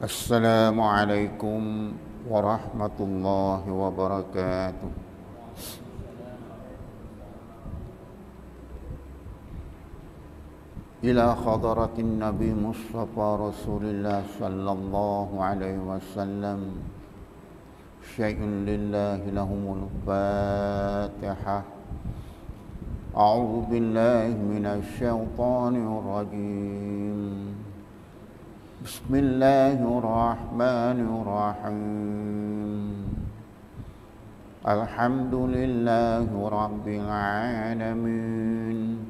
Assalamualaikum warahmatullahi wabarakatuh. Ila hadratin Nabi Mustafa Rasulullah sallallahu alaihi wasallam. Syai'un lillahi lahumul Fatihah. A'udzu billahi minasy syaithanir rajim. Bismillahirrahmanirrahim. Alhamdulillahi rabbil alamin.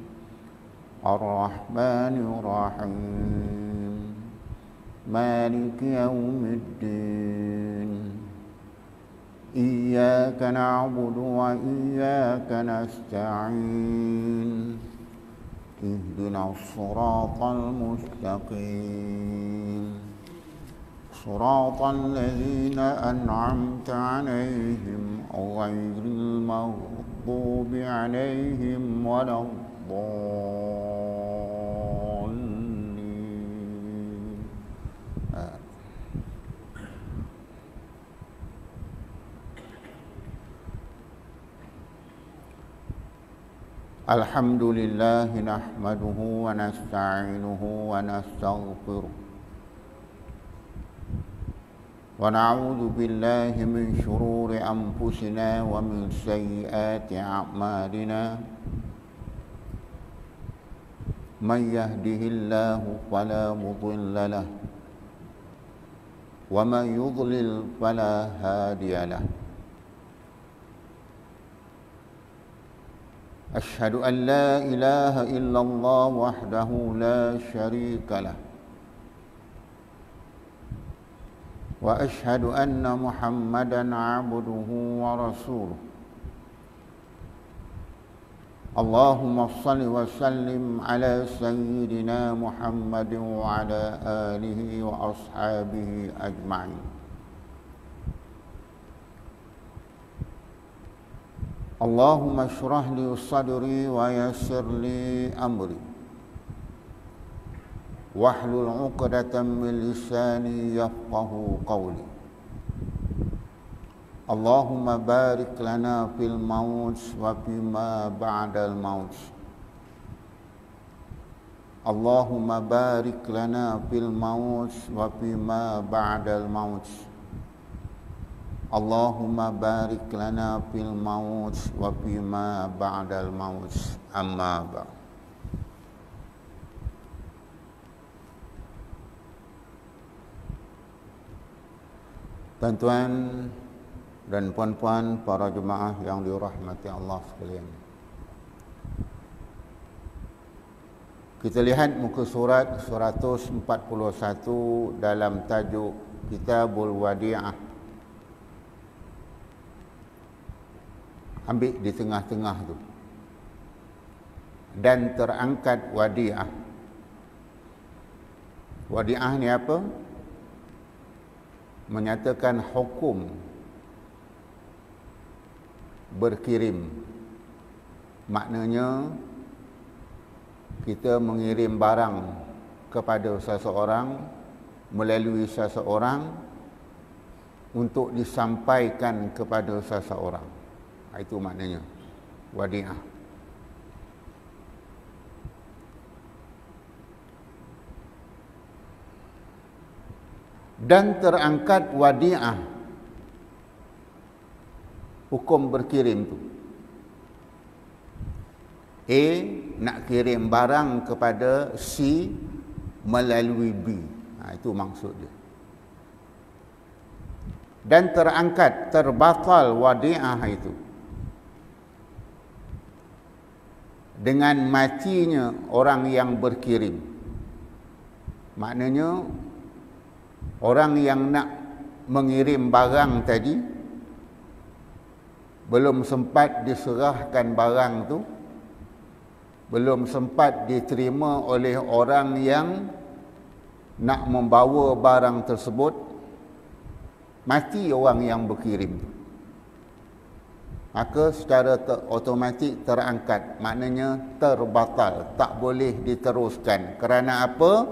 Ar-Rahmanir-Rahim. Maliki yaumiddin. Iyyaka na'budu wa iyyaka nasta'in. Ihdinas siratal mustaqim. Siratal ladzina an'amta 'alaihim ghairil maghdubi 'alaihim waladdallin. Alhamdulillah nahmaduhu wa nasta'inuhu wa nastaghfiruh wa na'udzu billahi min shururi anfusina wa min sayyiati a'malina. Man yahdihillahu fala mudilla lahu wa man yudlil fala hadiya lahu. Asyhadu an la ilaha illallah wahdahu la syarika lah. Wa asyhadu anna Muhammadan abduhu wa rasuluh. Allahumma salli wa sallim ala sayyidina Muhammadin wa ala alihi wa ashabihi ajma'in. Allahumma shrah li sadri wa yassir li amri wahlul 'uqdatam min lisani yafqahu qawli. Allahumma barik lana fil maut wa fima ba'dal maut. Allahumma barik lana fil maut wa fima ba'dal maut. Allahumma barik lana fil maut wa fima ba'dal maut. Amma ba'd. Tuan-tuan dan puan-puan para jemaah yang dirahmati Allah sekalian, kita lihat muka surat 141 dalam tajuk Kitabul Wadi'ah. Ambil di tengah-tengah tu. Dan terangkat wadi'ah. Wadi'ah ni apa? Menyatakan hukum berkirim. Maknanya kita mengirim barang kepada seseorang melalui seseorang untuk disampaikan kepada seseorang. Itu maknanya wadi'ah. Dan terangkat wadi'ah, hukum berkirim tu. A nak kirim barang kepada C melalui B. Itu maksud dia. Dan terangkat, terbatal wadi'ah itu dengan matinya orang yang berkirim. Maknanya orang yang nak mengirim barang tadi belum sempat diserahkan barang tu, belum sempat diterima oleh orang yang nak membawa barang tersebut, mati orang yang berkirim. maka secara automatik terangkat, maknanya terbatal, tak boleh diteruskan. Kerana apa?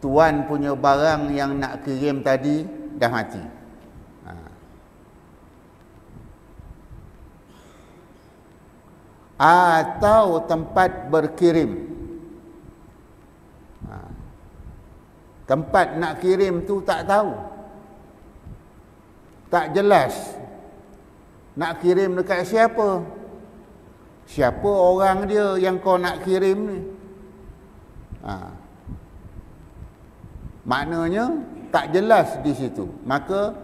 tuan punya barang yang nak kirim tadi dah mati. Atau tempat berkirim. Tempat nak kirim tu tak tahu, tak jelas nak kirim dekat siapa. Siapa orang dia yang kau nak kirim ni? Maknanya tak jelas di situ. Maka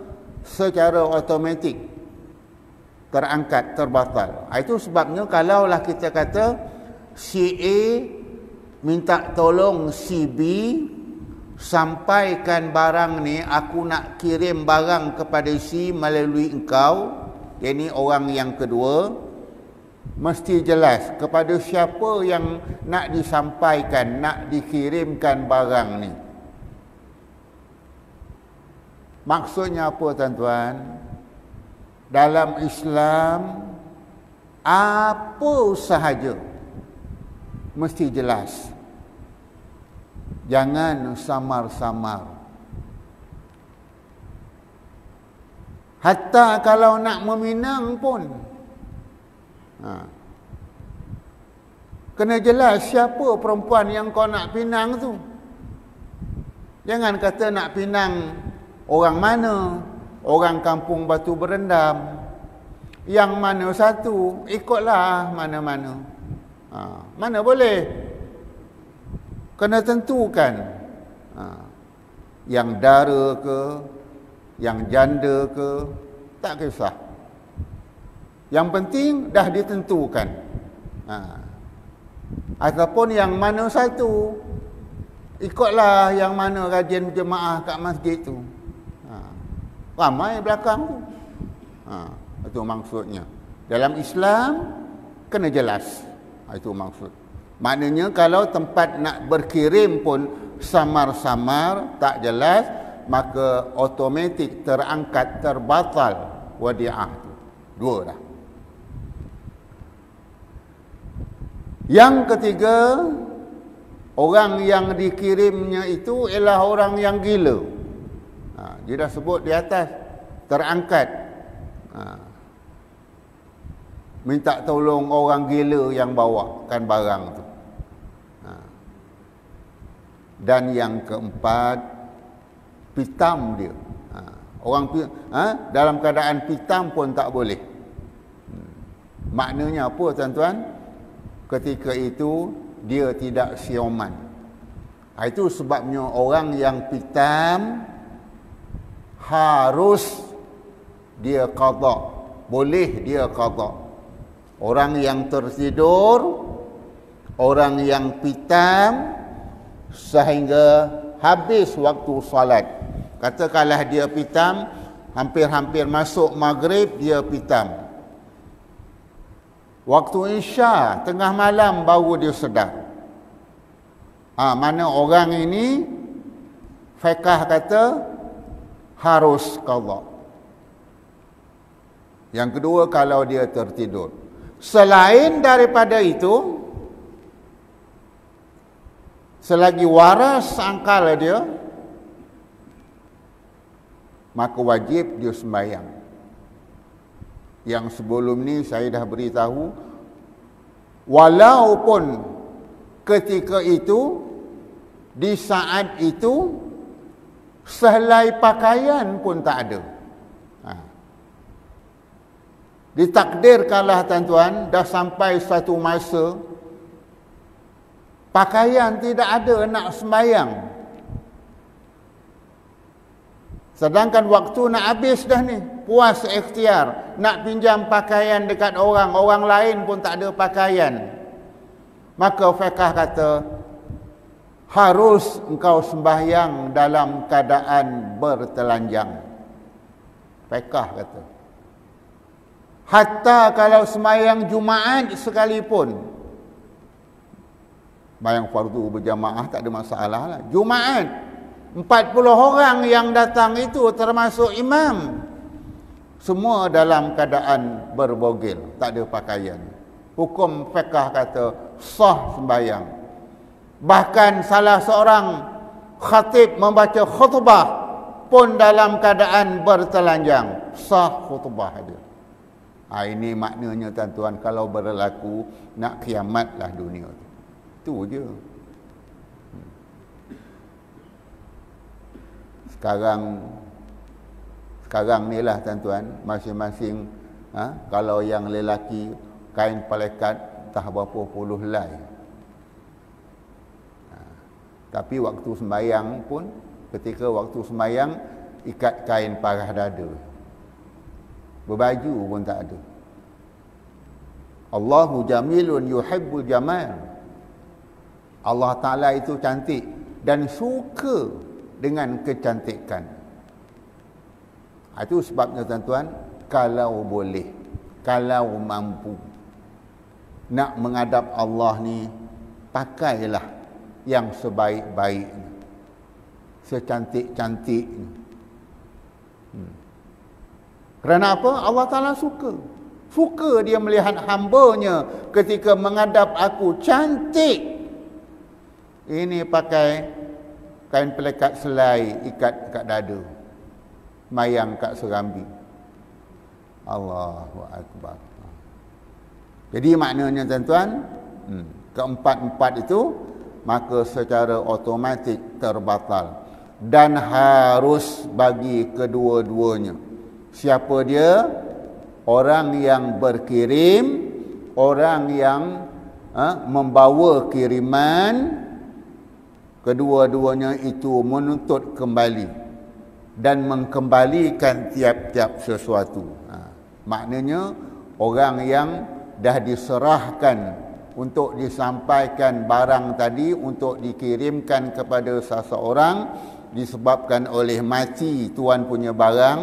secara automatik terangkat, terbatal. Itu sebabnya kalaulah kita kata si A minta tolong si B sampaikan barang ni, aku nak kirim barang kepada si melalui engkau, ini orang yang kedua, mesti jelas kepada siapa yang nak disampaikan, nak dikirimkan barang ni. Maksudnya apa tuan-tuan? Dalam Islam apa sahaja mesti jelas. Jangan samar-samar. Hatta kalau nak meminang pun kena jelas siapa perempuan yang kau nak pinang tu. Jangan kata nak pinang orang mana, orang kampung Batu Berendam, yang mana satu, ikutlah mana-mana. Mana boleh, kena tentukan. Yang dara ke, yang janda ke, tak kisah. Yang penting dah ditentukan. Ataupun yang mana satu, ikutlah yang mana rajin jemaah kat masjid tu. Ramai belakang tu. Itu maksudnya. Dalam Islam kena jelas. Itu maksud. Maknanya kalau tempat nak berkirim pun samar-samar, tak jelas, maka automatik terangkat, terbatal wadi'ah tu. Dua dah. Yang ketiga, orang yang dikirimnya itu ialah orang yang gila. Dia dah sebut di atas, terangkat. Minta tolong orang gila yang bawakan barang tu. Dan yang keempat, pitam dia. Orang dalam keadaan pitam pun tak boleh. Maknanya apa tuan-tuan? Ketika itu dia tidak siuman. Itu sebabnya orang yang pitam harus dia qada, boleh dia qada. Orang yang tertidur, orang yang pitam sehingga habis waktu salat. Katakanlah dia pitam, hampir-hampir masuk maghrib dia pitam. Waktu Isya, tengah malam baru dia sedar. Mana orang ini, fiqh kata harus qada. Yang kedua, kalau dia tertidur. Selain daripada itu, selagi waras akal dia, maka wajib dia sembahyang. Yang sebelum ni saya dah beritahu, walaupun ketika itu, di saat itu, sehelai pakaian pun tak ada. Ditakdirkanlah tuan-tuan, dah sampai satu masa pakaian tidak ada nak sembahyang. Sedangkan waktu nak habis dah ni, puas ikhtiar, nak pinjam pakaian dekat orang, orang lain pun tak ada pakaian. Maka fiqh kata, harus engkau sembahyang dalam keadaan bertelanjang. Fiqh kata. Hatta kalau sembahyang Jumaat sekalipun, sembahyang fardu berjamaah tak ada masalah lah. Jumaat 40 orang yang datang itu termasuk imam, semua dalam keadaan berbogel, tak ada pakaian. Hukum fiqh kata sah sembahyang. Bahkan salah seorang Khatib membaca khutbah pun dalam keadaan bertelanjang. Sah khutbah dia. Ini maknanya tuan-tuan, kalau berlaku nak kiamatlah dunia tu. Itu je. Sekarang ni lah tuan-tuan, masing-masing kalau yang lelaki kain pelekat tak berapa puluh helai. Tapi waktu sembahyang pun, ketika waktu sembahyang ikat kain parah dada. Berbaju pun tak ada. Allahu jamilun yuhibbul jamal. Allah Ta'ala itu cantik dan suka dengan kecantikan. Itu sebabnya tuan-tuan, kalau boleh, kalau mampu nak menghadap Allah ni, pakailah yang sebaik-baiknya, secantik-cantiknya. Kerana apa? Allah Ta'ala suka. Suka dia melihat hamba-Nya ketika menghadap aku cantik. Ini pakai kain pelekat selai, ikat kat dada, mayang kat serambi. Allahu Akbar. Jadi maknanya tuan-tuan, keempat-empat itu maka secara automatik terbatal dan harus bagi kedua-duanya. Siapa dia? Orang yang berkirim, orang yang membawa kiriman, kedua-duanya itu menuntut kembali dan mengembalikan tiap-tiap sesuatu. Maknanya orang yang dah diserahkan untuk disampaikan barang tadi, untuk dikirimkan kepada seseorang, disebabkan oleh mati tuan punya barang,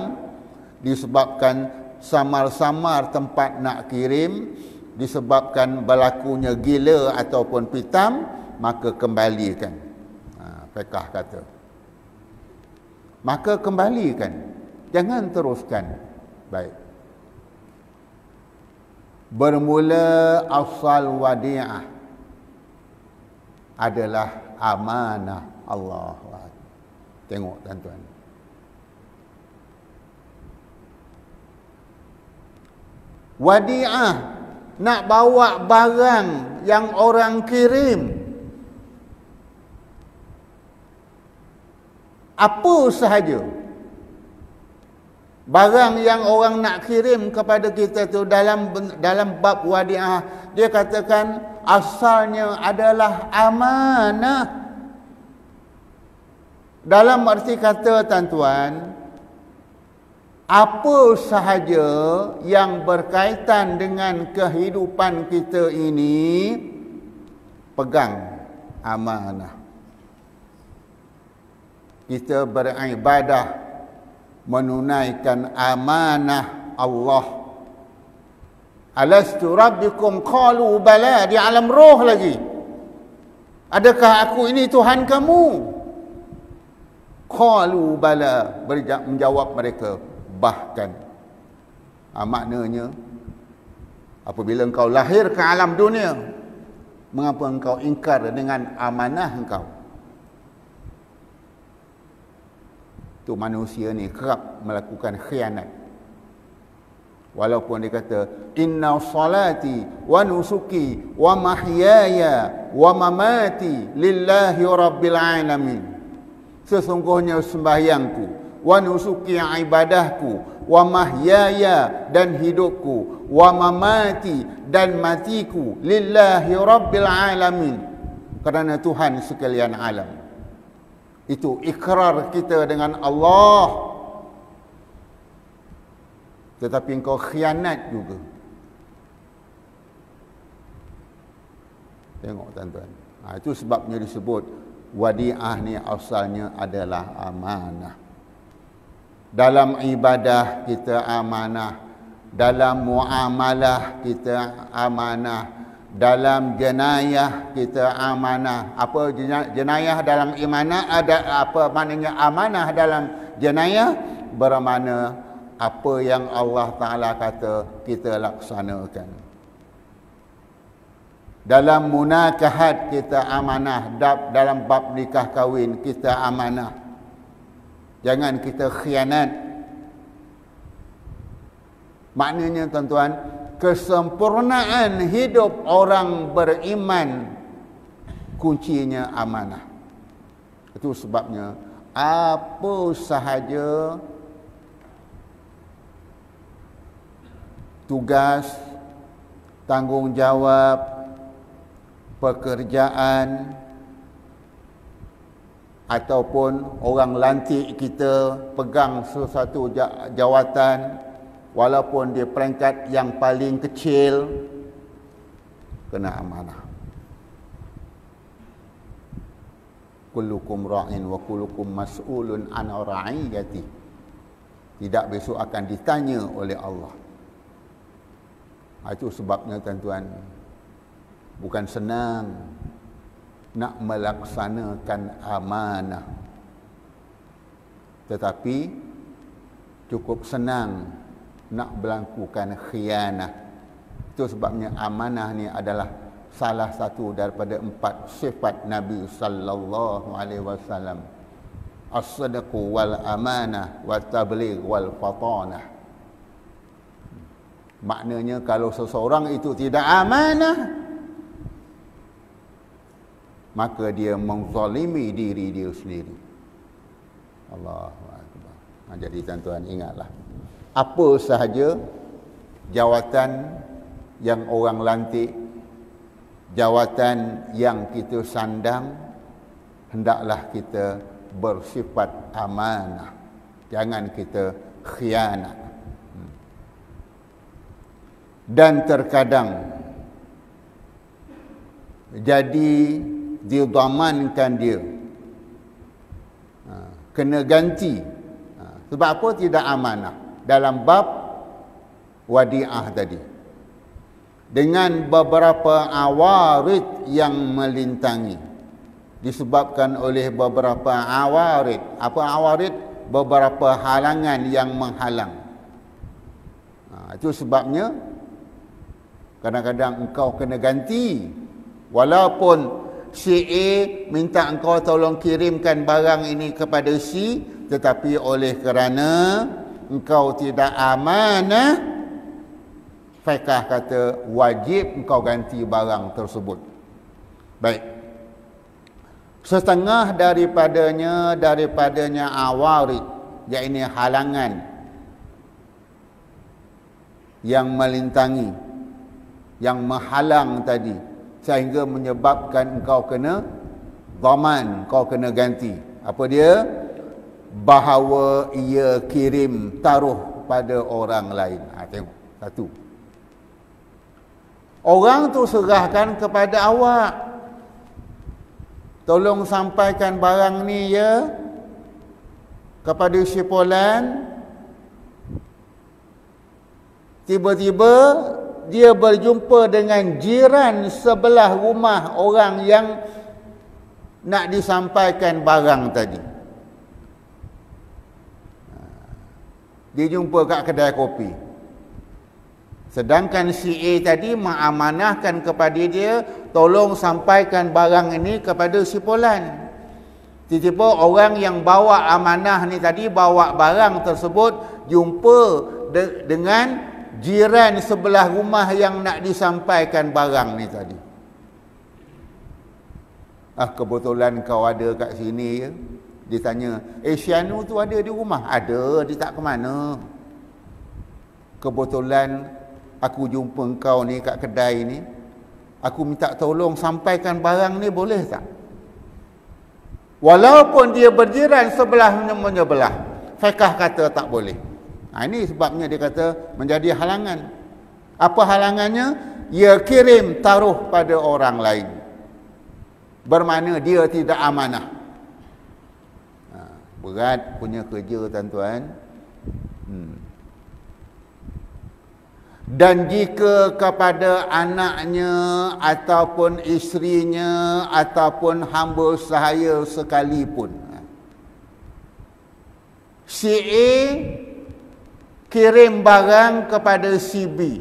disebabkan samar-samar tempat nak kirim, disebabkan berlakunya gila ataupun pitam, maka kembalikan. Fiqh kata, maka kembalikan, jangan teruskan. Baik. Bermula asal wadi'ah adalah amanah Allah. Tengok tuan-tuan, wadi'ah, nak bawa barang yang orang kirim, apa sahaja barang yang orang nak kirim kepada kita tu, dalam bab wadi'ah dia katakan asalnya adalah amanah. Dalam arti kata tuan-tuan, apa sahaja yang berkaitan dengan kehidupan kita ini, pegang amanah. Kita beribadah menunaikan amanah Allah. Alastu rabbikum qalu bala, di alam roh lagi. Adakah aku ini Tuhan kamu? Qalu bala, menjawab mereka, bahkan. Maknanya, apabila engkau lahir ke alam dunia, mengapa engkau ingkar dengan amanah engkau? Tu manusia ni kerap melakukan khianat. Walaupun dia kata, inna salati wa nusuki wa mahyaya wa mamati lillahi rabbil alamin. Sesungguhnya sembahyangku, wa nusuki, ibadahku, wa mahyaya, dan hidupku, wa mamati, dan matiku, lillahi rabbil alamin, kerana Tuhan sekalian alam. Itu ikrar kita dengan Allah. Tetapi engkau khianat juga. Tengok tuan-tuan. Itu sebabnya disebut wadi'ah ni asalnya adalah amanah. Dalam ibadah kita amanah, dalam muamalah kita amanah, dalam jenayah kita amanah. Apa jenayah dalam imanah? Ada apa maknanya amanah dalam jenayah? Bermakna apa yang Allah Ta'ala kata kita laksanakan. Dalam munakahat kita amanah, dalam bab nikah kahwin kita amanah. Jangan kita khianat. Maknanya tuan-tuan, kesempurnaan hidup orang beriman kuncinya amanah. Itu sebabnya apa sahaja tugas, tanggungjawab, pekerjaan ataupun orang lantik kita pegang sesuatu jawatan, walaupun dia peringkat yang paling kecil, kena amanah. Kullukum ra'in wa kullukum mas'ulun an ra'iyati. Tidak besok akan ditanya oleh Allah. Itu sebabnya tuan-tuan, bukan senang nak melaksanakan amanah, tetapi cukup senang nak melakukan khianah. Itu sebabnya amanah ni adalah salah satu daripada 4 sifat Nabi sallallahu alaihi wasallam. As-sadaqu wal amanah wa tabligh wal fatanah. Maknanya kalau seseorang itu tidak amanah, maka dia menzalimi diri dia sendiri. Allahu akbar. Jadi tuan-tuan ingatlah, apa sahaja jawatan yang orang lantik, jawatan yang kita sandang, hendaklah kita bersifat amanah. Jangan kita khianat. Dan terkadang jadi didamankan dia, kena ganti. Sebab apa? Tidak amanah dalam bab wadi'ah tadi, dengan beberapa awarid yang melintangi, disebabkan oleh beberapa awarid. Apa awarid? Beberapa halangan yang menghalang. Itu sebabnya kadang-kadang engkau kena ganti. Walaupun si A minta engkau tolong kirimkan barang ini kepada si, tetapi oleh kerana engkau tidak amanah, fiqh kata wajib engkau ganti barang tersebut. Baik. Setengah daripadanya awarid, iaitu halangan yang melintangi, yang menghalang tadi, sehingga menyebabkan engkau kena dhaman, kau kena ganti. Apa dia? Bahawa ia kirim taruh pada orang lain. Tengok, satu. Orang tu serahkan kepada awak, tolong sampaikan barang ni ya kepada si Fulan. Tiba-tiba dia berjumpa dengan jiran sebelah rumah orang yang nak disampaikan barang tadi. Dia jumpa kat kedai kopi. Sedangkan si A tadi mengamanahkan kepada dia, tolong sampaikan barang ini kepada si Fulan. Tiba-tiba orang yang bawa amanah ni tadi, bawa barang tersebut, jumpa dengan jiran sebelah rumah yang nak disampaikan barang ni tadi. Kebetulan kau ada kat sini ya. Dia tanya, Syanu tu ada di rumah? Ada, dia tak ke mana. Kebetulan aku jumpa kau ni kat kedai ni, aku minta tolong sampaikan barang ni, boleh tak? Walaupun dia berjiran sebelah menyebelah, fiqh kata tak boleh. Ini sebabnya dia kata menjadi halangan. Apa halangannya? Ia kirim taruh pada orang lain, bermakna dia tidak amanah. Berat punya kerja tuan-tuan. Dan jika kepada anaknya ataupun isterinya ataupun hamba sahaya sekalipun, si A kirim barang kepada si B,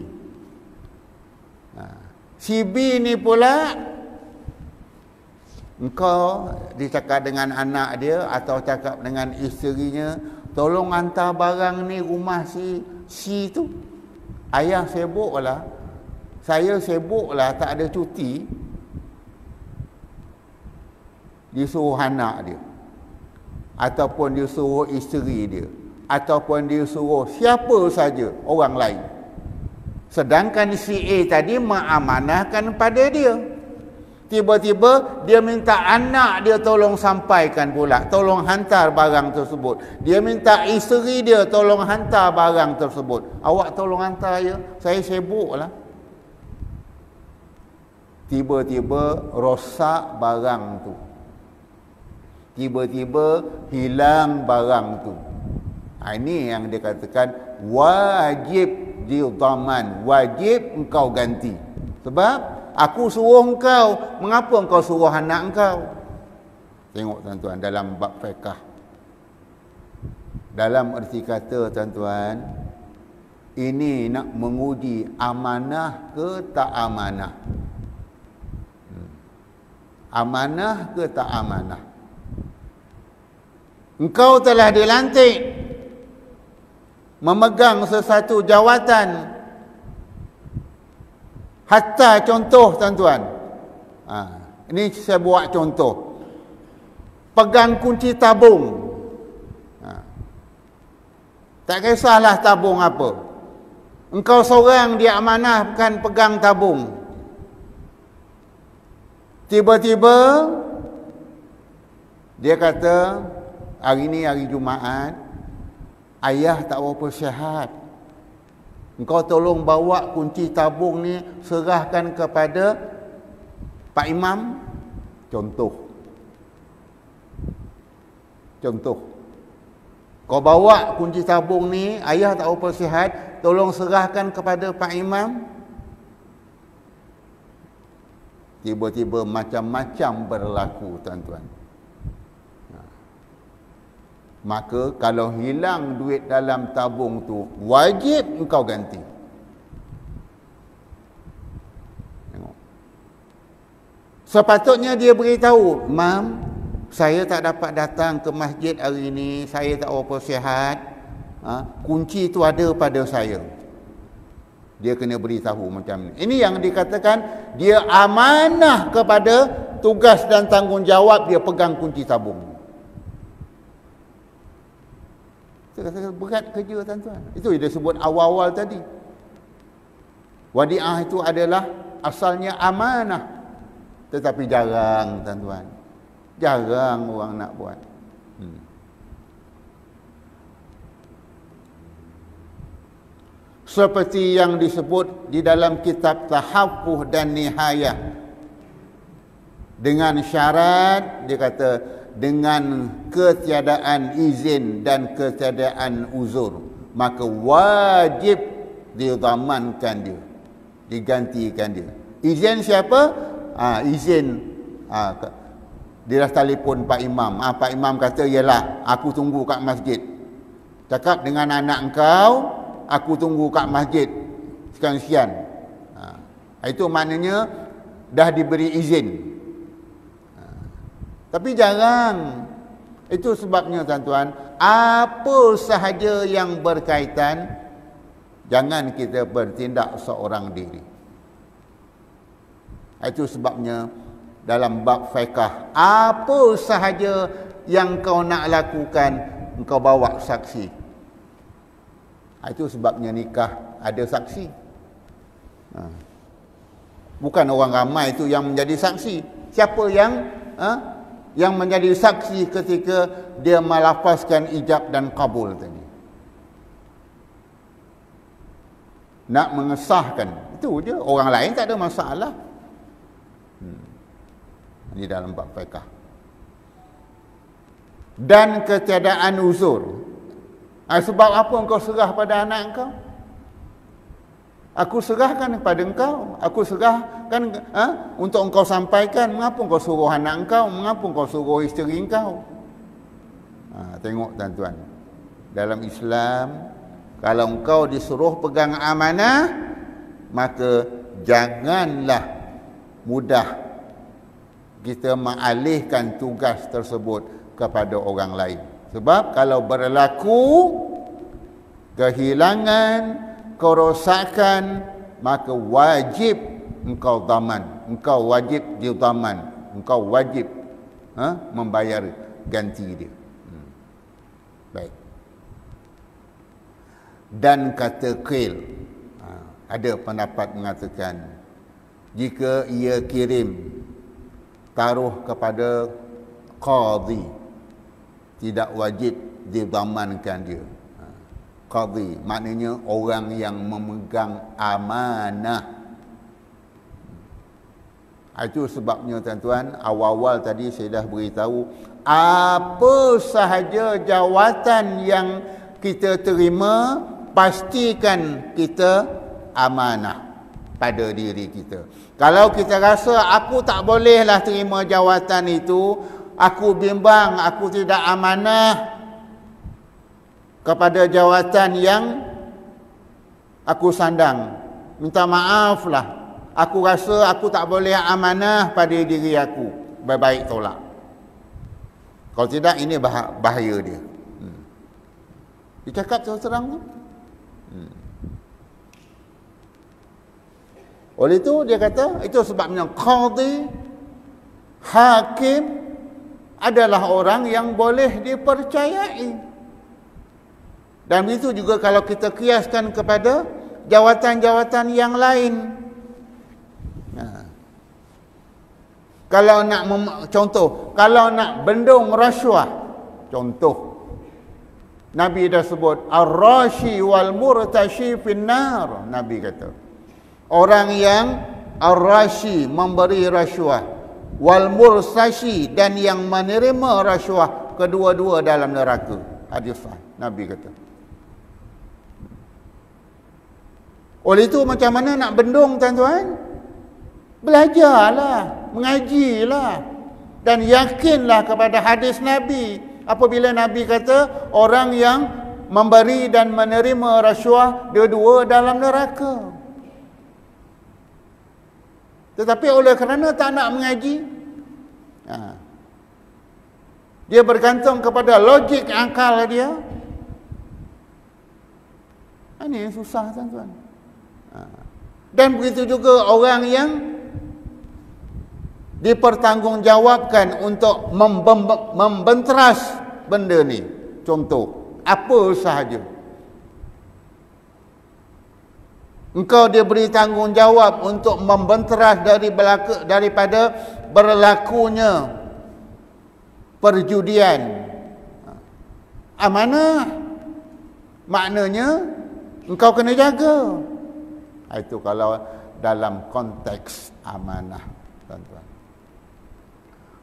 Si B ni pula, engkau dicakap dengan anak dia atau cakap dengan isterinya, tolong hantar barang ni rumah si C tu. Ayah sibuk lah, saya sibuk lah, tak ada cuti. Dia suruh anak dia, ataupun dia suruh isteri dia, ataupun dia suruh siapa saja orang lain. Sedangkan si A tadi mengamanahkan pada dia. Tiba-tiba dia minta anak dia tolong sampaikan pula, tolong hantar barang tersebut. Dia minta isteri dia tolong hantar barang tersebut. Awak tolong hantar ya, saya sibuk lah. Tiba-tiba rosak barang tu. Tiba-tiba hilang barang tu. Ini yang dikatakan wajib didhaman, wajib engkau ganti. Sebab aku suruh engkau, mengapa engkau suruh anak engkau? Tengok tuan-tuan dalam bab fiqh. Dalam erti kata tuan-tuan, ini nak menguji amanah ke tak amanah. Amanah ke tak amanah. Engkau telah dilantik memegang sesuatu jawatan. Hatta contoh tuan-tuan, ini saya buat contoh. Pegang kunci tabung. Tak kisahlah tabung apa. Engkau seorang dia amanahkan pegang tabung. Tiba-tiba dia kata, hari ni hari Jumaat, ayah tak berapa sihat. Engkau tolong bawa kunci tabung ni serahkan kepada Pak Imam. Contoh. Kau bawa kunci tabung ni, ayah tak berapa sihat, tolong serahkan kepada Pak Imam. Tiba-tiba macam-macam berlaku tuan-tuan. Maka kalau hilang duit dalam tabung tu, wajib engkau ganti. Tengok. Sepatutnya dia beritahu, Mam, saya tak dapat datang ke masjid hari ini, saya tak berapa sihat. Kunci tu ada pada saya. Dia kena beritahu macam ni. Ini yang dikatakan dia amanah kepada tugas dan tanggungjawab dia pegang kunci tabung. Berat kerja tuan-tuan. Itu dia sebut awal-awal tadi. Wadi'ah itu adalah asalnya amanah. Tetapi jarang tuan-tuan. Jarang orang nak buat. Seperti yang disebut di dalam kitab Tahaffuh dan Nihayah. Dengan syarat, dia kata, dengan ketiadaan izin dan ketiadaan uzur, maka wajib didhamankan dia, digantikan dia. Izin siapa? Izin dia dah telefon Pak Imam. Pak Imam kata, yalah, aku tunggu kat masjid. Cakap dengan anak engkau, aku tunggu kat masjid sekian-sekian. Itu maknanya dah diberi izin. Tapi jarang. Itu sebabnya tuan-tuan, apa sahaja yang berkaitan, jangan kita bertindak seorang diri. Itu sebabnya dalam bab fiqh, apa sahaja yang kau nak lakukan, engkau bawa saksi. Itu sebabnya nikah ada saksi. Bukan orang ramai itu yang menjadi saksi. Siapa yang menjadi saksi ketika dia melafazkan ijab dan kabul tadi? Nak mengesahkan, itu je. Orang lain tak ada masalah. Ini dalam bab fiqh. Dan ketiadaan uzur. Sebab apa engkau serah pada anak engkau? Aku serahkan kepada engkau. Aku serahkan untuk engkau sampaikan. Mengapa engkau suruh anak engkau? Mengapa engkau suruh isteri engkau? Tengok tuan-tuan. Dalam Islam, kalau engkau disuruh pegang amanah, maka janganlah mudah kita mengalihkan tugas tersebut kepada orang lain. Sebab kalau berlaku kehilangan, kerosakan, maka wajib engkau daman, engkau wajib didaman, engkau wajib membayar ganti dia. Baik. Dan kata qil, ada pendapat mengatakan jika ia kirim taruh kepada qadhi, tidak wajib didamankan dia. Qadhi maknanya orang yang memegang amanah. Itu sebabnya tuan-tuan, awal-awal tadi saya dah beritahu apa sahaja jawatan yang kita terima, pastikan kita amanah pada diri kita. Kalau kita rasa aku tak bolehlah terima jawatan itu, aku bimbang, aku tidak amanah kepada jawatan yang aku sandang, minta maaflah. Aku rasa aku tak boleh amanah pada diri aku, baik-baik tolak. Kalau tidak, ini bahaya dia. Dia cakap terang tu. Oleh itu dia kata, itu sebabnya qadhi, hakim adalah orang yang boleh dipercayai. Dan itu juga kalau kita kiaskan kepada jawatan-jawatan yang lain. Kalau nak contoh, kalau nak bendung rasuah, contoh Nabi dah sebut ar-rashi wal murtashi finnar. Nabi kata orang yang ar-rashi memberi rasuah, wal murtashi dan yang menerima rasuah, kedua-dua dalam neraka. Hadis sahih Nabi kata. Oleh itu macam mana nak bendung tuan-tuan? Belajarlah, mengajilah dan yakinlah kepada hadis Nabi. Apabila Nabi kata orang yang memberi dan menerima rasuah, dua-dua dalam neraka. Tetapi oleh kerana tak nak mengaji, dia bergantung kepada logik akal dia. Ini yang susah tuan-tuan. Dan begitu juga orang yang dipertanggungjawabkan untuk membenteras benda ni. Contoh, apa sahaja. Engkau diberi tanggungjawab untuk membenteras daripada berlakunya perjudian. Amanah. Maknanya engkau kena jaga. Itu kalau dalam konteks amanah, tuan-tuan.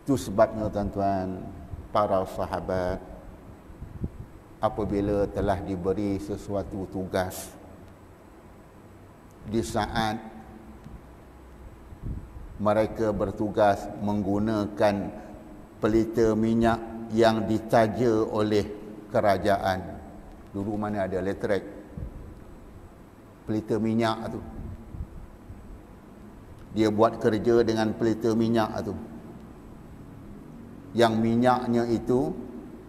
Itu sebabnya tuan-tuan, para sahabat apabila telah diberi sesuatu tugas, di saat mereka bertugas menggunakan pelita minyak yang ditaja oleh kerajaan. Dulu mana ada elektrik, pelita minyak tu. Dia buat kerja dengan pelita minyak tu. Yang minyaknya itu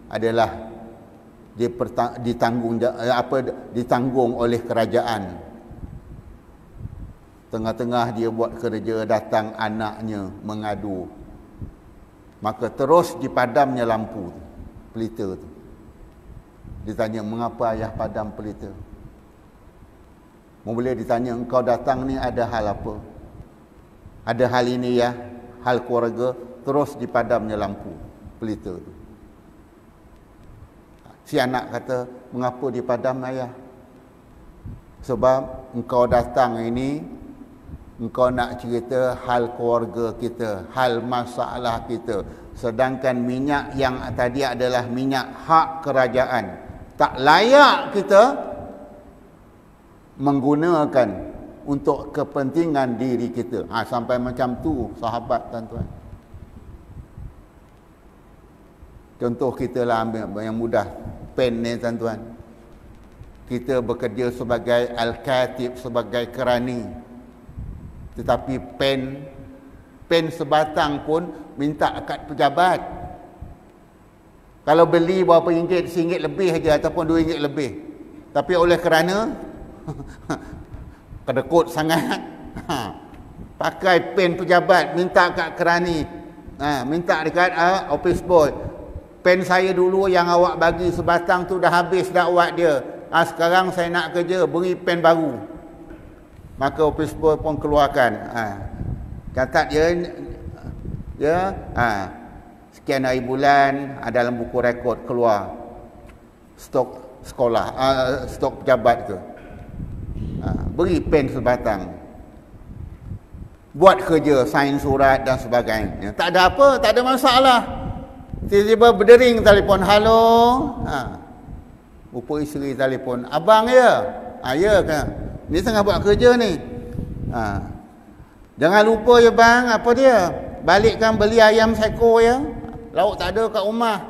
adalah ditanggung oleh kerajaan. Tengah-tengah dia buat kerja, datang anaknya mengadu. Maka terus dipadamnya lampu tu, pelita tu. Ditanya, mengapa ayah padam pelita? Boleh ditanya, engkau datang ni ada hal apa? Ada hal ini ya, hal keluarga. Terus dipadamnya lampu pelita tu. Si anak kata, mengapa dipadam ayah? Sebab engkau datang ini, engkau nak cerita hal keluarga kita, hal masalah kita. Sedangkan minyak yang tadi adalah minyak hak kerajaan. Tak layak kita menggunakan untuk kepentingan diri kita. Sampai macam tu sahabat, tuan-tuan. Contoh kita lah, ambil yang mudah, pen ni tuan-tuan. Kita bekerja sebagai al-katib, sebagai kerani. Tetapi pen sebatang pun minta kad pejabat. Kalau beli berapa ringgit, RM1 lebih saja ataupun RM2 lebih. Tapi oleh kerana kedekut sangat, pakai pen pejabat, minta kad kerani, minta dekat office boy. Pen saya dulu yang awak bagi sebatang tu dah habis dah awak dia. Sekarang saya nak kerja, beri pen baru. Maka office boy pun keluarkan. Catat dia, sekian hari bulan dalam buku rekod keluar stok sekolah, stok pejabat ke. Beri pen sebatang. Buat kerja, sign surat dan sebagainya. Tak ada apa, tak ada masalah. Tiba-tiba berdering telefon, halo. Rupa isteri telefon, abang ya? Ya kan? Ni tengah buat kerja ni. Jangan lupa ya bang, apa dia? Balikkan beli ayam seko ya. Lauk tak ada kat rumah.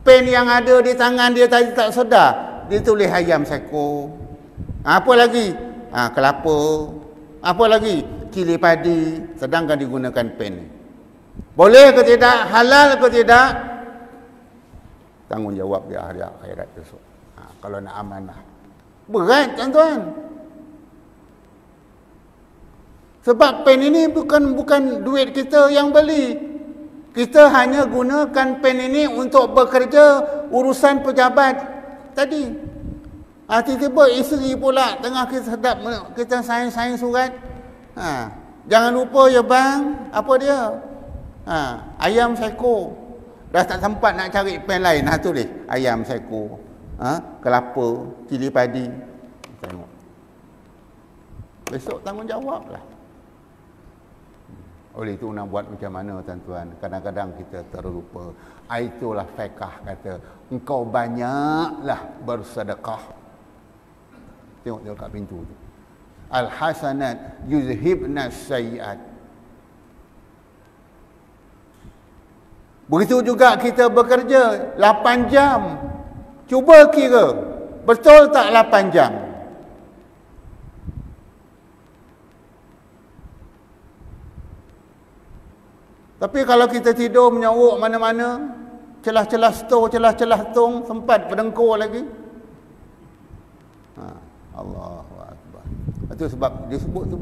Pen yang ada di tangan dia tadi tak sedar. Dia tulis ayam seko. Apa lagi? Kelapa. Apa lagi? Kili padi. Sedangkan digunakan pen ni. Boleh ke tidak? Halal ke tidak? Tanggungjawab dia hari akhirat besok. Kalau nak amanah. Berat tuan-tuan. Sebab pen ini bukan duit kita yang beli. Kita hanya gunakan pen ini untuk bekerja urusan pejabat tadi. Tiba-tiba isteri pula tengah kita sedap kita sign surat. Jangan lupa ya bang, apa dia? Ayam seko. Dah tak sempat nak cari pen lain, tulis ayam seko. Kelapa, cili padi. Tengok. Besok tanggungjawablah. Oleh itu nak buat macam mana tuan-tuan? Kadang-kadang kita terlupa. Itulah fiqh kata, engkau banyaklah bersedekah. Tengok dia kat pintu tu. Al-hasanat yuzhibna sayyiat. Begitu juga kita bekerja 8 jam. Cuba kira, betul tak 8 jam? Tapi kalau kita tidur menyawuk mana-mana, celah-celah stor, celah-celah tong, sempat berdengkur lagi. Allahu Akbar. Itu sebab dia sebut tu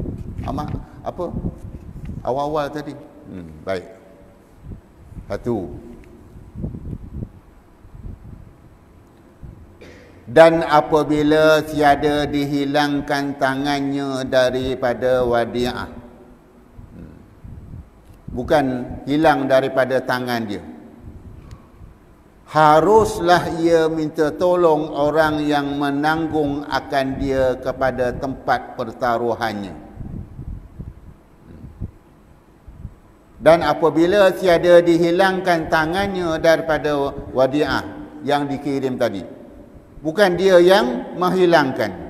apa? Awal-awal tadi. Baik. Satu. Dan apabila tiada dihilangkan tangannya daripada wadi'ah. Bukan hilang daripada tangan dia. Haruslah ia minta tolong orang yang menanggung akan dia kepada tempat pertaruhannya. Dan apabila tiada dihilangkan tangannya daripada wadi'ah yang dikirim tadi. Bukan dia yang menghilangkan.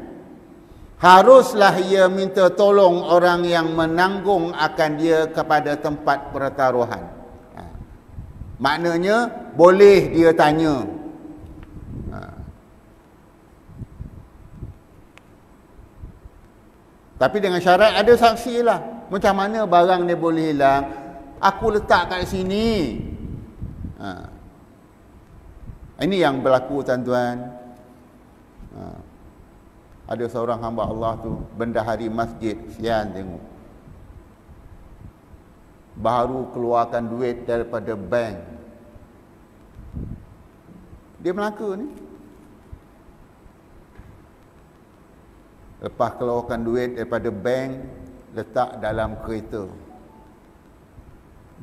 Haruslah ia minta tolong orang yang menanggung akan dia kepada tempat pertaruhan. Maknanya boleh dia tanya. Tapi dengan syarat ada saksi lah. Macam mana barang ni boleh hilang? Aku letak kat sini. Ini yang berlaku tuan-tuan. Ada seorang hamba Allah tu bendahari masjid, sian tengok. Baru keluarkan duit daripada bank. Dia Melaka ni. Lepas keluarkan duit daripada bank, letak dalam kereta.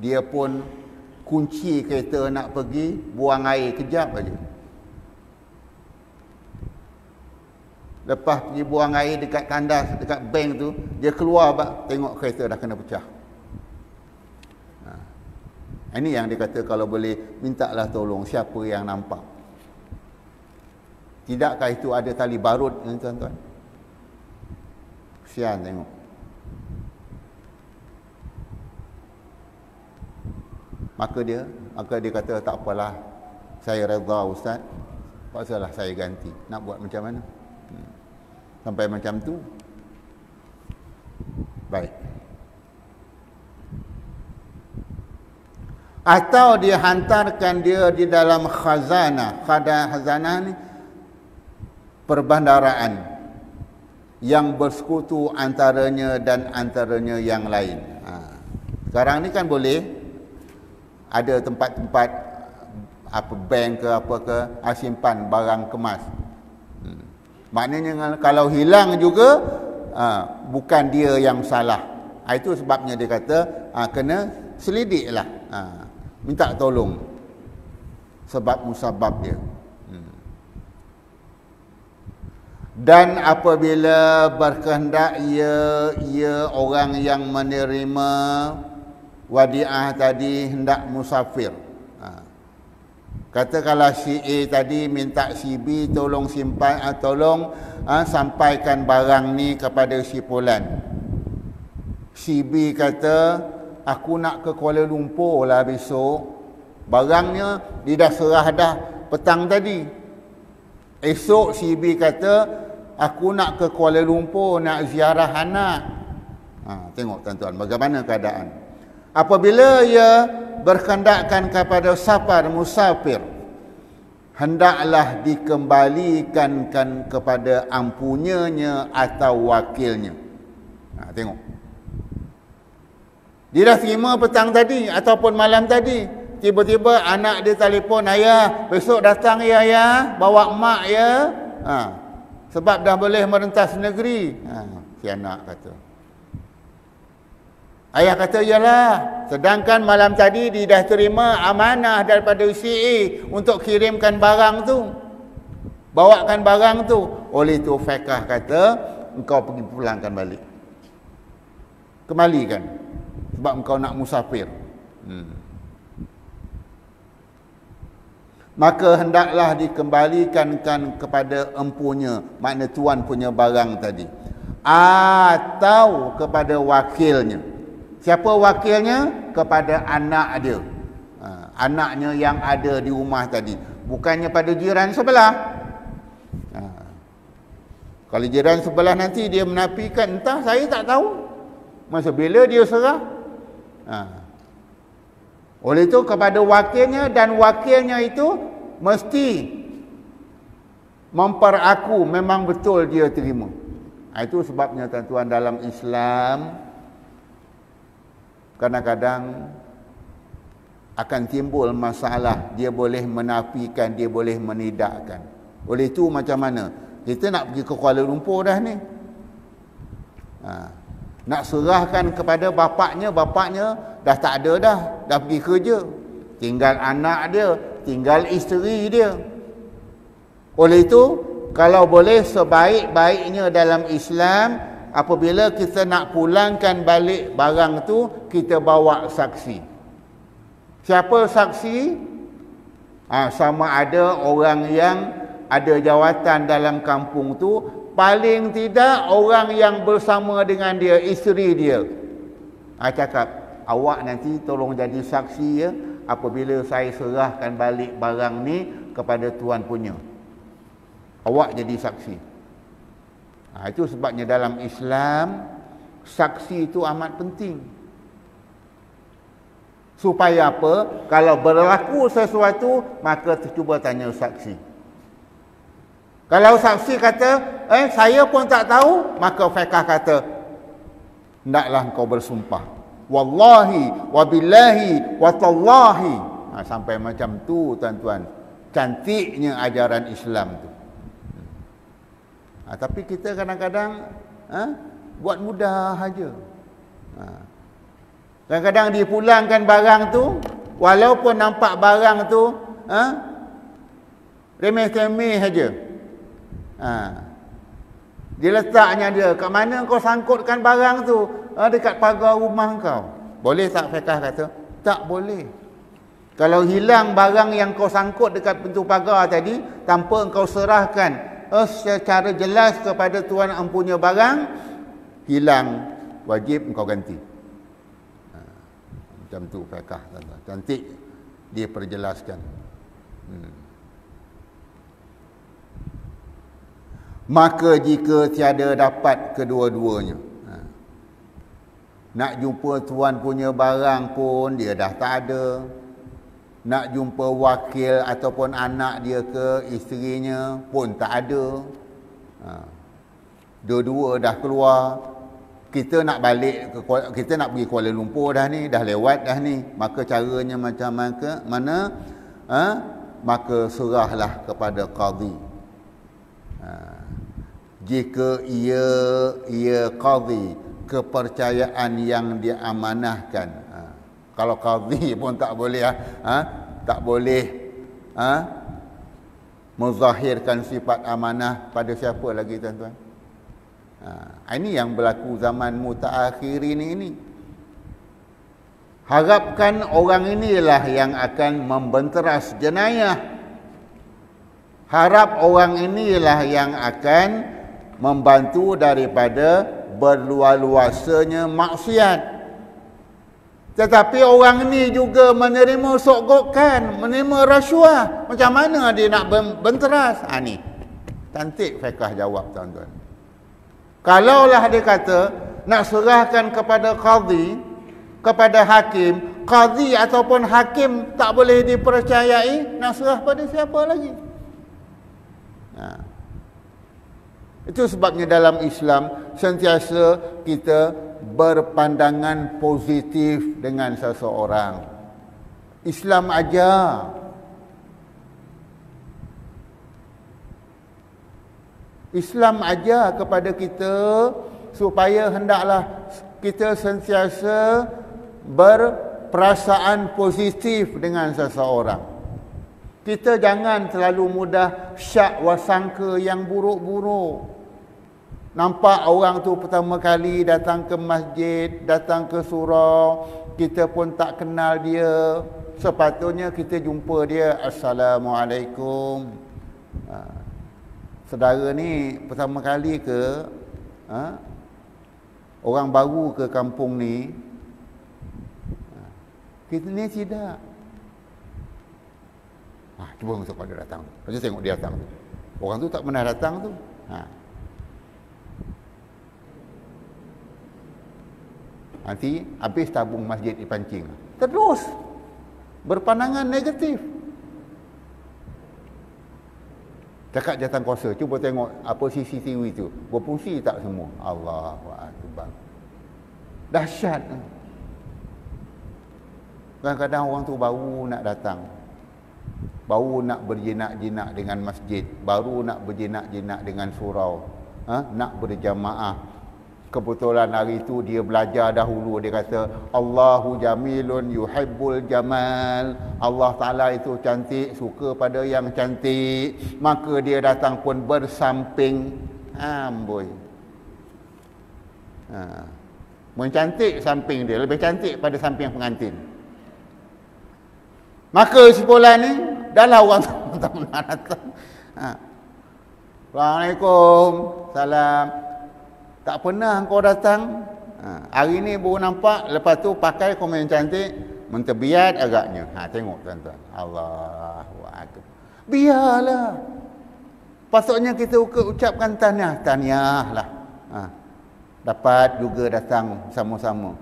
Dia pun kunci kereta nak pergi, buang air kejap aja. Lepas pergi buang air dekat tandas, dekat bank tu, dia keluar tengok kereta dah kena pecah. Ini yang dia kata kalau boleh mintalah tolong siapa yang nampak. Tidakkah itu ada tali barut tuan-tuan? Kesian tengok. Maka dia kata tak apalah, saya redha ustaz, paksalah saya ganti. Nak buat macam mana? Sampai macam tu. Baik. Atau dia hantarkan dia di dalam khazanah. Khazanah ni perbandaraan yang bersekutu antaranya dan antaranya yang lain. Sekarang ni kan boleh ada tempat-tempat apa bank ke apa ke simpan barang kemas. Maknanya kalau hilang juga bukan dia yang salah. Itu sebabnya dia kata kena selidiklah. Minta tolong sebab musabab dia. Dan apabila berkehendak ia orang yang menerima wadiah tadi hendak musafir. Kata kalau si A tadi minta si B tolong simpan tolong sampaikan barang ni kepada si Fulan. Si B kata aku nak ke Kuala Lumpur lah besok. Barangnya dia dah serah dah petang tadi. Esok si B kata aku nak ke Kuala Lumpur nak ziarah anak. Tengok tuan-tuan bagaimana keadaan. Apabila ia berkendakkan kepada safar musafir, hendaklah dikembalikan kepada ampunyanya atau wakilnya. Tengok. Dia dah terima petang tadi ataupun malam tadi. Tiba-tiba anak dia telefon, ayah besok datang ya ayah, bawa mak ya. Sebab dah boleh merentas negeri. Si anak kata. Ayah kata, yalah. Sedangkan malam tadi dia dah terima amanah daripada si A untuk kirimkan barang tu. Bawakan barang tu. Oleh itu fiqh kata, engkau pergi pulangkan balik. Kembalikan. Sebab engkau nak musafir. Maka hendaklah dikembalikan kepada empunya, makna tuan punya barang tadi. Atau kepada wakilnya. Siapa wakilnya? Kepada anak dia. Anaknya yang ada di rumah tadi. Bukannya pada jiran sebelah. Kalau jiran sebelah nanti dia menafikan, entah saya tak tahu. Masa bila dia serah. Oleh itu kepada wakilnya, dan wakilnya itu mesti memperaku memang betul dia terima. Itu sebabnya tuan-tuan dalam Islam kadang-kadang akan timbul masalah. Dia boleh menafikan, dia boleh menidakkan. Oleh itu macam mana? Kita nak pergi ke Kuala Lumpur dah ni. Nak serahkan kepada bapaknya dah tak ada dah pergi kerja. Tinggal anak dia, tinggal isteri dia. Oleh itu, kalau boleh sebaik-baiknya dalam Islam, apabila kita nak pulangkan balik barang tu, kita bawa saksi. Siapa saksi? Sama ada orang yang ada jawatan dalam kampung tu, paling tidak orang yang bersama dengan dia, isteri dia. Cakap, awak nanti tolong jadi saksi ya, apabila saya serahkan balik barang ni kepada tuan punya. Awak jadi saksi. Itu sebabnya dalam Islam, saksi itu amat penting. Supaya apa? Kalau berlaku sesuatu, maka cuba tanya saksi. Kalau saksi kata, saya pun tak tahu, maka fiqh kata, hendaklah engkau bersumpah. Wallahi, wabillahi, watallahi. Sampai macam tu tuan-tuan. Cantiknya ajaran Islam tu. Tapi kita kadang-kadang buat mudah saja. Kadang-kadang dipulangkan barang tu, walaupun nampak barang tu remeh-temeh saja. Dia letaknya dia, kat mana kau sangkutkan barang tu? Dekat pagar rumah kau. Boleh tak fiqh kata? Tak boleh. Kalau hilang barang yang kau sangkut dekat pintu pagar tadi, tanpa engkau serahkan secara jelas kepada tuan empunya barang, hilang, wajib engkau ganti. Macam tu fiqh. Cantik dia perjelaskan. Maka jika tiada dapat kedua-duanya, nak jumpa tuan punya barang pun dia dah tak ada, nak jumpa wakil ataupun anak dia ke isterinya pun tak ada. Dua-dua dah keluar. Kita nak balik kita nak pergi Kuala Lumpur dah ni, dah lewat dah ni. Maka caranya macam mana? Maka serahlah kepada qadhi. Jika ia qadhi, kepercayaan yang diamanahkan. Kalau qadhi pun tak boleh tak boleh menzahirkan sifat amanah pada siapa lagi tuan-tuan. Ini yang berlaku zaman mutaakhirin ini. Harapkan orang inilah yang akan membenteras jenayah. Harap orang inilah yang akan membantu daripada berluas-luasanya maksiat. Tetapi orang ni juga menerima sogokan, menerima rasuah. Macam mana dia nak benteras? Ni cantik fiqh jawab tuan-tuan. Kalaulah dia kata nak serahkan kepada qadhi, kepada hakim, qadhi ataupun hakim tak boleh dipercayai, nak serah pada siapa lagi? Itu sebabnya dalam Islam sentiasa kita berpandangan positif dengan seseorang. Islam ajar. Islam ajar kepada kita supaya hendaklah kita sentiasa berperasaan positif dengan seseorang. Kita jangan terlalu mudah syak wasangka yang buruk-buruk. Nampak orang tu pertama kali datang ke masjid, datang ke surau, kita pun tak kenal dia. Sepatutnya kita jumpa dia, Assalamualaikum. Saudara ni pertama kali ke orang baru ke kampung ni? Kita ni tidak. Cuba masuk pada datang. Macam tengok dia datang tu. Orang tu tak pernah datang tu. Nanti habis tabung masjid dipancing. Terus berpandangan negatif. Cakap jatan kuasa, cuba tengok apa CCTV tu. Berfungsi tak semua? Allahu Akbar. Dahsyat. Kadang-kadang orang tu baru nak datang. Baru nak berjinak-jinak dengan masjid. Baru nak berjinak-jinak dengan surau. Nak berjamaah. Kebetulan hari itu dia belajar dahulu. Dia kata, Allahu jamilun yuhibbul jamal. Allah Ta'ala itu cantik, suka pada yang cantik. Maka dia datang pun bersamping. Amboi. Mencantik samping dia. Lebih cantik pada samping pengantin. Maka sebulan ni, dah lah orang tak pernah datang. Assalamualaikum. Salam. Tak pernah kau datang. Hari ni baru nampak. Lepas tu pakai komen cantik. Menterbiat agaknya. Tengok tuan-tuan. Allahu Akbar. Biarlah. Patutnya kita ucapkan tahniah. Tahniah lah. Dapat juga datang sama-sama.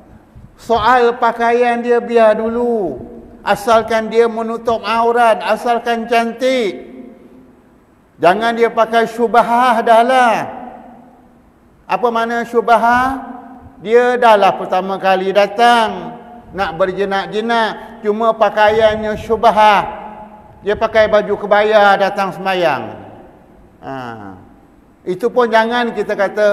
Soal pakaian dia biar dulu. Asalkan dia menutup aurat. Asalkan cantik. Jangan dia pakai syubhah dah lah. Apa makna syubhah? Dia dah lah pertama kali datang. Nak berjenak-jenak. Cuma pakaiannya syubhah. Dia pakai baju kebaya datang sembahyang. Itu pun jangan kita kata,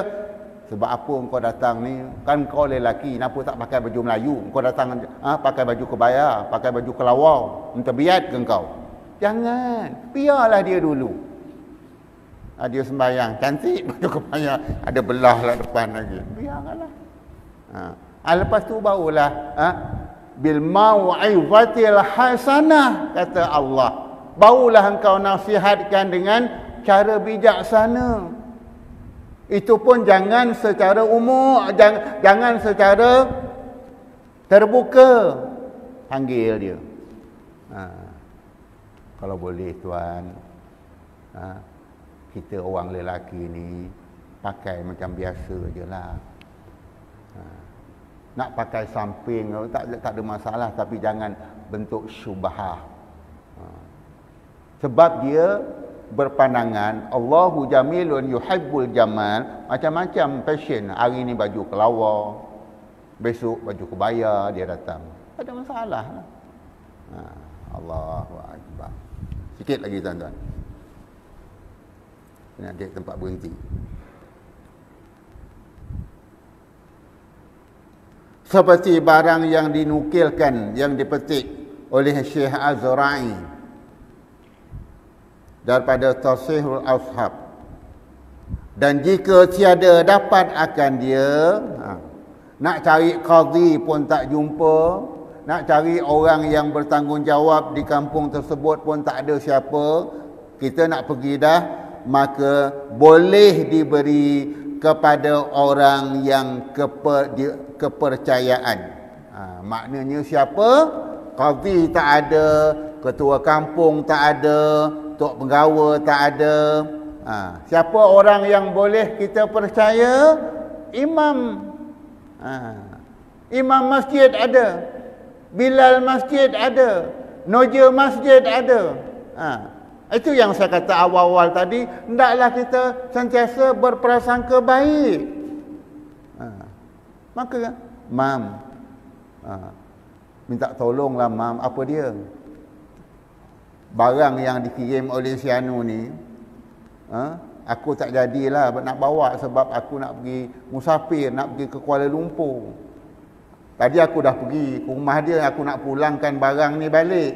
sebab apa engkau datang ni? Kan kau lelaki, kenapa tak pakai baju Melayu? Engkau datang pakai baju kebaya, pakai baju kelawar. Terbiat ke engkau? Jangan. Biarlah dia dulu. Dia sembahyang, cantik baju kebaya, ada belah lah depan lagi. Biarlah. Lepas tu barulah bil mau'izatil hasanah, kata Allah. Barulah engkau nasihatkan dengan cara bijaksana. Itu pun jangan secara umum, jangan secara terbuka. Panggil dia. Kalau boleh tuan, kita orang lelaki ni pakai macam biasa je lah. Nak pakai samping tak ada masalah, tapi jangan bentuk syubhah. Sebab dia berpandangan Allahu jamilun yuhibbul jamal, macam-macam fashion. Hari ni baju kelawar, besok baju kebaya dia datang. Tak ada masalah. Allahu akbar. Sikit lagi tuan-tuan. Nak cek tempat berhenti. Seperti barang yang dinukilkan, yang dipetik oleh Syekh Az-Zura'i daripada Tasihul Ashab. Dan jika tiada dapat akan dia, nak cari qadhi pun tak jumpa, nak cari orang yang bertanggungjawab di kampung tersebut pun tak ada siapa, kita nak pergi dah, maka boleh diberi kepada orang yang kepercayaan. Maknanya siapa? Qadhi tak ada, ketua kampung tak ada, tok penggawa tak ada. Siapa orang yang boleh kita percaya? Imam. Imam masjid ada, Bilal masjid ada, Noja masjid ada. Itu yang saya kata awal-awal tadi, hendaklah kita sentiasa berprasangka baik. Maka mam, minta tolonglah mam, apa dia? Barang yang dikirim oleh si Anu ni, aku tak jadilah nak bawa sebab aku nak pergi musafir, nak pergi ke Kuala Lumpur. Tadi aku dah pergi ke rumah dia, aku nak pulangkan barang ni balik.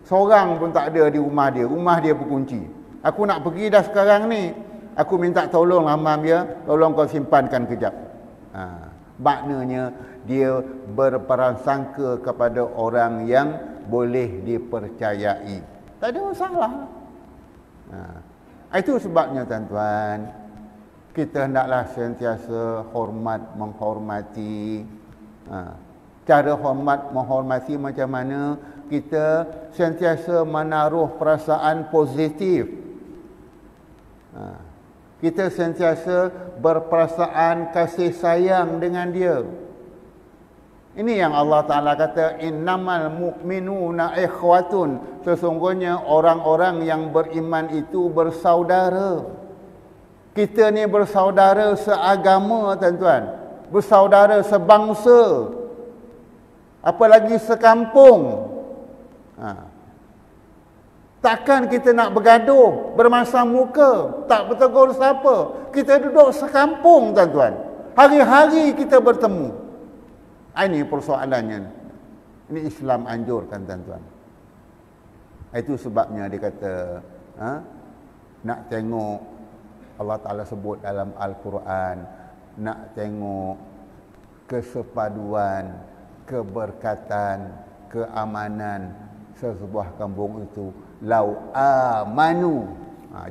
Seorang pun tak ada di rumah dia berkunci. Aku nak pergi dah sekarang ni. Aku minta tolong mam ya, tolong kau simpankan kejap. Maknanya dia berprasangka kepada orang yang boleh dipercayai. Tak ada masalah. Itu sebabnya tuan-tuan, kita hendaklah sentiasa hormat menghormati. Cara hormat menghormati macam mana? Kita sentiasa menaruh perasaan positif. Kita sentiasa berperasaan kasih sayang dengan dia. Ini yang Allah Ta'ala kata, innamal mu'minuna ikhwatun. Sesungguhnya orang-orang yang beriman itu bersaudara. Kita ni bersaudara seagama tuan-tuan, bersaudara sebangsa, apalagi sekampung. Takkan kita nak bergaduh, bermasam muka, tak bertegur siapa. Kita duduk sekampung tuan-tuan, hari-hari kita bertemu. Ini persoalannya. Ini Islam anjurkan tuan-tuan. Itu sebabnya dia kata, nak tengok, Allah Ta'ala sebut dalam Al-Quran, nak tengok kesepaduan, keberkatan, keamanan sesebuah kampung itu. Lau amanu.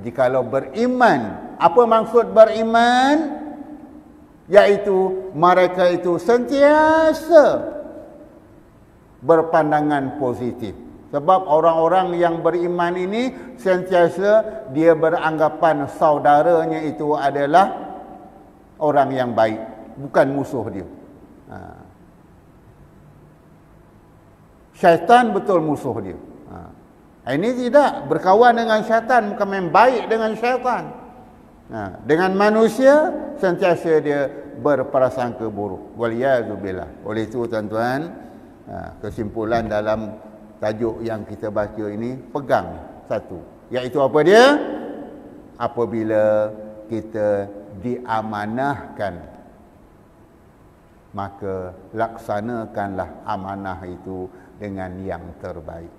Jikalau beriman. Apa maksud beriman? Iaitu mereka itu sentiasa berpandangan positif. Sebab orang-orang yang beriman ini sentiasa dia beranggapan saudaranya itu adalah orang yang baik, bukan musuh dia. Syaitan betul musuh dia. Ini tidak, berkawan dengan syaitan, bukan main baik dengan syaitan. Dengan manusia sentiasa dia berprasangka buruk. Waliyazubillah. Oleh itu tuan-tuan, kesimpulan dalam tajuk yang kita baca ini, pegang satu, iaitu apa dia? Apabila kita diamanahkan, maka laksanakanlah amanah itu dengan yang terbaik.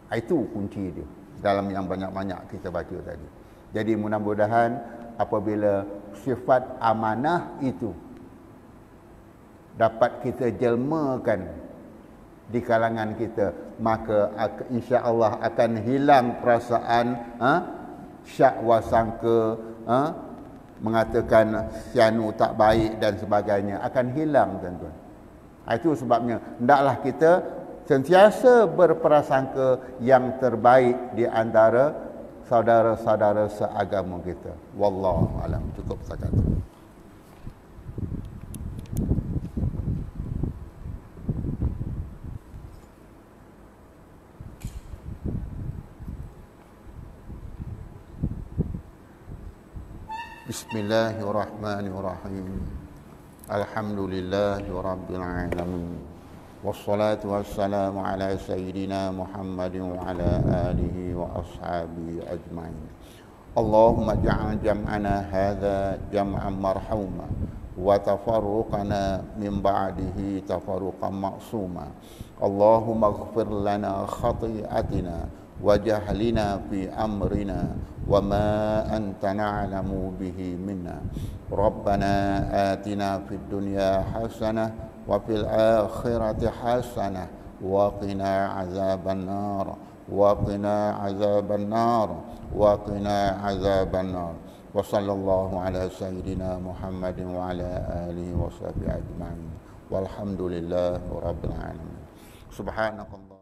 Itu kunci dia dalam yang banyak-banyak kita baca tadi. Jadi mudah-mudahan apabila sifat amanah itu dapat kita jelmakan di kalangan kita, maka insya-Allah akan hilang perasaan syak wasangka, mengatakan sianu tak baik dan sebagainya, akan hilang tuan-tuan. Itu sebabnya hendaklah kita sentiasa berprasangka yang terbaik di antara saudara-saudara seagama kita. Wallahu alam. Cukup setakat itu. Bismillahirrahmanirrahim. Alhamdulillahirabbil alamin. Wassalatu wassalamu ala sayyidina Muhammadin wa ala alihi wa ashabihi ajma'in. Allahumma ja'al jam'ana hadha jam'an marhuma wa tafarruqana min ba'dihi tafarruqan ma'suma. Allahumma ighfir lana khati'atina wa jahlina fi amrina wa ma anta na'lamu bihi minna. Rabbana atina fid dunya hasanah wa fil akhirati hasanah wa qina azaban nar wa qina azaban nar wa qina azaban nar. Wa sallallahu ala sayyidina Muhammadin wa ala alihi wa sahbihi ajma'in. Walhamdulillahi rabbil alamin. Subhanakallah.